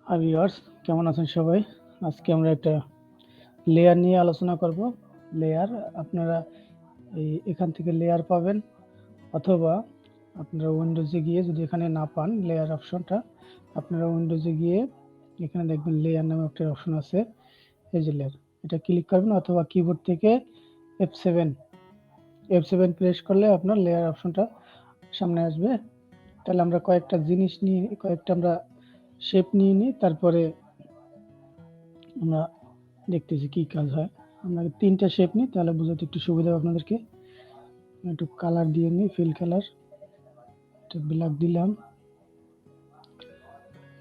Hi viewers, কেমন আছেন সবাই? আজকে আমরা একটা লেয়ার নিয়ে আলোচনা করব। লেয়ার আপনারা এখান থেকে লেয়ার পাবেন, অথবা আপনারা উইন্ডোজে গিয়ে যদি এখানে না পান লেয়ার অপশনটা, আপনারা উইন্ডোজে গিয়ে এখানে দেখবেন লেয়ার নামে একটা অপশন আছে, এই যে লেয়ার, এটা ক্লিক করবেন অথবা কিবোর্ড থেকে F7 প্রেস করলে আপনার লেয়ার অপশনটা সামনে আসবে। তাহলে আমরা কয়েকটা জিনিস নিয়ে আমরা শেপ নিয়ে নিই, তারপরে আমরা দেখতেছি কি কাজ হয়। আমরা 3টা শেপ নিই, তাহলে বোঝাতে একটু সুবিধা হবে আপনাদেরকে। একটু কালার দিয়ে নিই, ফিল কালার, এটা ব্ল্যাক দিলাম।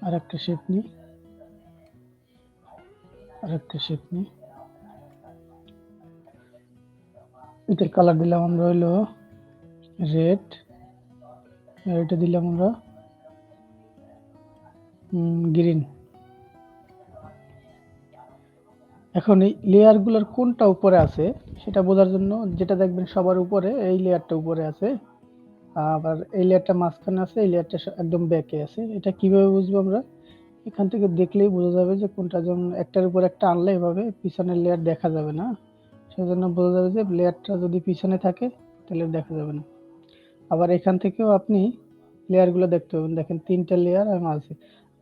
আর একটা শেপ নিই, এটার কালার দিলাম আমরা হইলো রেড, আর এটা দিলাম আমরা গ্রিন। এখন এই লেয়ারগুলোর কোনটা উপরে আছে সেটা বোঝার জন্য, যেটা দেখবেন সবার উপরে এই লেয়ারটা উপরে আছে, আবার এই লেয়ারটা মাঝখানে আছে, এই লেয়ারটা একদম ব্যাকে আছে। এটা কিভাবে বুঝবো আমরা? এখান থেকে দেখলেই বোঝা যাবে যে কোনটা, যেমন একটার উপর একটা আনলে এভাবে পিছনের লেয়ার দেখা যাবে না, সেজন্য বোঝা যাবে যে লেয়ারটা যদি পিছনে থাকে তাহলে দেখা যাবে না। আবার এখান থেকেও আপনি লেয়ারগুলো দেখতে পাবেন। দেখেন 3টা লেয়ার আর মাঝে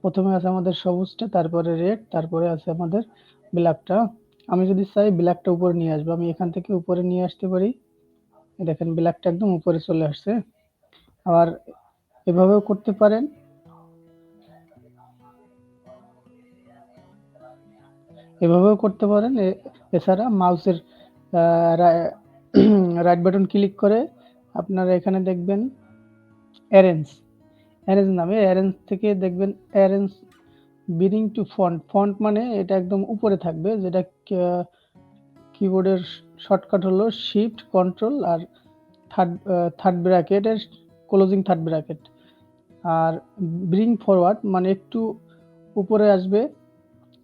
প্রথমে আছে আমাদের সবুজটা, তারপরে রেড, তারপরে আছে আমাদের ব্ল্যাকটা। আমি যদি চাই ব্ল্যাকটা উপরে নিয়ে আসবো, আমি এখান থেকে উপরে নিয়ে আসতে পারি। দেখেন ব্ল্যাকটা একদম উপরে চলে আসছে। আবার এভাবেও করতে পারেন, এছাড়া মাউসের রাইট বাটন ক্লিক করে আপনারা এখানে দেখবেন অ্যারেঞ্জ নামে, অ্যারেঞ্জ থেকে দেখবেন অ্যারেঞ্জ বিরিং টু ফন্ট মানে এটা একদম উপরে থাকবে, যেটা কিবোর্ডের শর্টকাট হলো শিফট কন্ট্রোল আর থার্ড ব্র্যাকেটের ক্লোজিং থার্ড ব্র্যাকেট। আর ব্রিং ফরওয়ার্ড মানে একটু উপরে আসবে,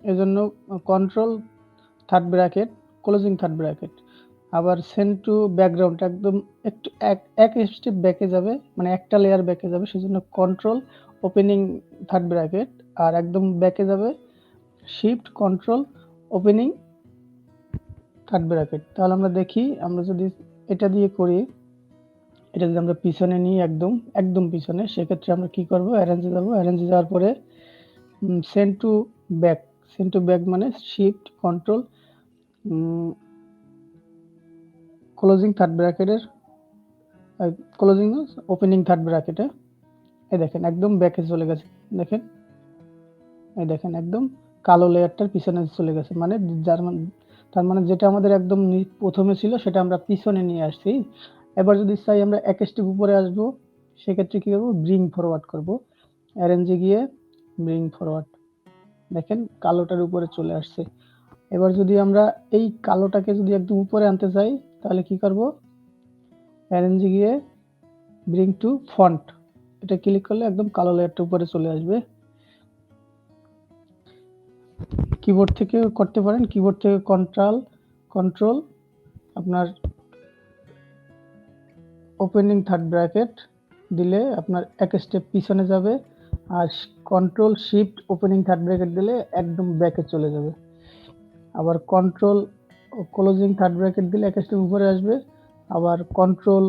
এজন্য control third bracket closing third bracket. আবার সেন্ড টু ব্যাকগ্রাউন্ড একদম একটু এক স্টেপ ব্যাকে যাবে, মানে একটা লেয়ার ব্যাকে যাবে, সেজন্য কন্ট্রোল ওপেনিং থার্ড ব্র্যাকেট। আর একদম ব্যাকে যাবে shift control opening third bracket. তাহলে আমরা দেখি, আমরা যদি এটা দিয়ে করি, এটা যদি আমরা পিছনে নিই একদম পিছনে, সেক্ষেত্রে আমরা কি করব? অ্যারেঞ্জে যাব, অ্যারেঞ্জে যাওয়ার পরে সেন্ড টু ব্যাক মানে শিফট কন্ট্রোল ক্লোজিং থার্ড ব্র্যাকেটের ক্লোজিং ওপেনিং থার্ড ব্র্যাকেটে। এই দেখেন একদম ব্যাকে চলে গেছে। দেখেন, এই দেখেন একদম কালো লেয়ারটার পিছনে চলে গেছে, মানে তার মানে যেটা আমাদের একদম প্রথমে ছিল সেটা আমরা পিছনে নিয়ে আসছি। এবার যদি চাই আমরা এক স্টেপ উপরে আসবো, সেক্ষেত্রে কি করবো? ব্রিং ফরওয়ার্ড করব, অ্যারেঞ্জে গিয়ে ব্রিং ফরওয়ার্ড। দেখেন কালোটার উপরে চলে আসছে। এবার যদি আমরা এই কালোটাকে যদি একদম উপরে আনতে চাই, তাহলে কি করব? অ্যারেঞ্জে গিয়ে ব্রিং টু ফন্ট, এটা ক্লিক করলে একদম কালো লেয়ারটা উপরে চলে আসবে। কিবোর্ড থেকে করতে পারেন, কিবোর্ড থেকে কন্ট্রোল আপনার ওপেনিং থার্ড ব্র্যাকেট দিলে আপনার এক স্টেপ পিছনে যাবে, আর control shift opening third bracket দিলে একদম ব্যাকে চলে যাবে। আবার কন্ট্রোল ক্লোজিং থার্ড ব্র্যাকেট দিলে এক স্টেপ উপরে আসবে, আবার control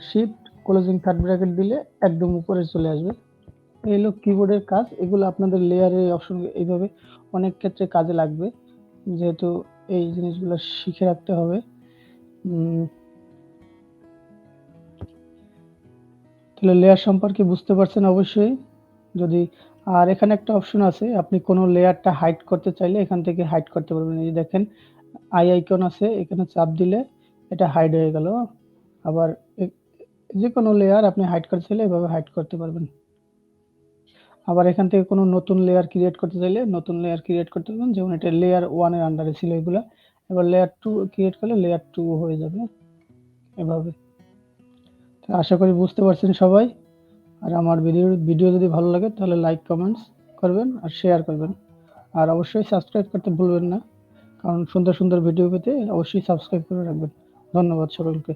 shift closing third bracket দিলে একদম উপরে চলে আসবে। এই হলো কিবোর্ডের কাজ। এগুলো আপনাদের লেয়ারের অপশন এইভাবে অনেক ক্ষেত্রে কাজে লাগবে, যেহেতু এই জিনিসগুলো শিখে রাখতে হবে। তাহলে লেয়ার সম্পর্কে বুঝতে পারছেন অবশ্যই। যদি আর এখানে একটা অপশন আছে, আপনি কোনো লেয়ারটা হাইড করতে চাইলে এখান থেকে হাইড করতে পারবেন। এই দেখেন আই আইকন আছে, এখানে চাপ দিলে এটা হাইড হয়ে গেল। আবার যে কোনো লেয়ার আপনি হাইড করতে চাইলে এভাবে হাইড করতে পারবেন। আবার এখান থেকে কোনো নতুন লেয়ার ক্রিয়েট করতে চাইলে নতুন লেয়ার ক্রিয়েট করতে পারবেন, যেমন এটা লেয়ার 1 এর আন্ডারে ছিল এগুলা। এবার লেয়ার 2 ক্রিয়েট করলে লেয়ার 2 হয়ে যাবে এভাবে। আশা করি বুঝতে পারছেন সবাই। আর আমার ভিডিও যদি ভালো লাগে তাহলে লাইক কমেন্টস করবেন আর শেয়ার করবেন, আর অবশ্যই সাবস্ক্রাইব করতে ভুলবেন না, কারণ সুন্দর সুন্দর ভিডিও পেতে অবশ্যই সাবস্ক্রাইব করে রাখবেন। ধন্যবাদ সকলকে।